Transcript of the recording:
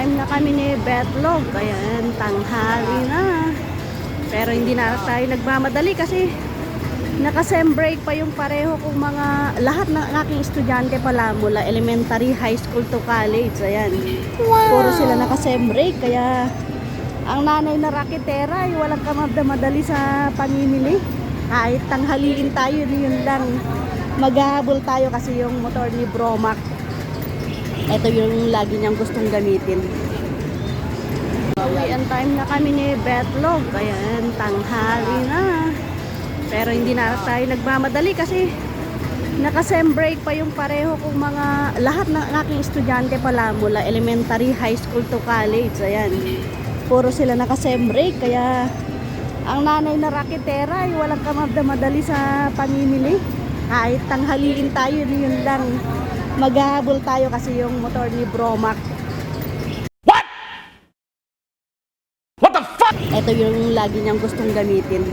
time na kami ni Betlog. Ayan, tanghali na. Pero hindi na tayo nagmamadali kasi naka-sem break pa yung pareho kong mga lahat ng aking estudyante pala mula elementary, high school to college. Ayan. Puro sila naka-sem break kaya ang nanay na raketera ay walang kamadali sa pamimili. Kahit tanghaliin tayo, yun lang. Maghahabol tayo kasi yung motor ni Bromac. Ito yung lagi niyang gustong gamitin. Uwian time na kami ni Betlog. Ayan, tanghali na. Pero hindi na tayo nagmamadali kasi naka-sem break pa yung pareho kong mga lahat ng aking estudyante pala mula elementary, high school to college. Ayan. Puro sila naka-sem break kaya ang nanay na raketera ay walang kamadali sa pamimili. Kahit tanghaliin tayo, yun lang. Maghahabol tayo kasi yung motor ni Bromac. What the fuck? Ito yung lagi niyang gustong gamitin.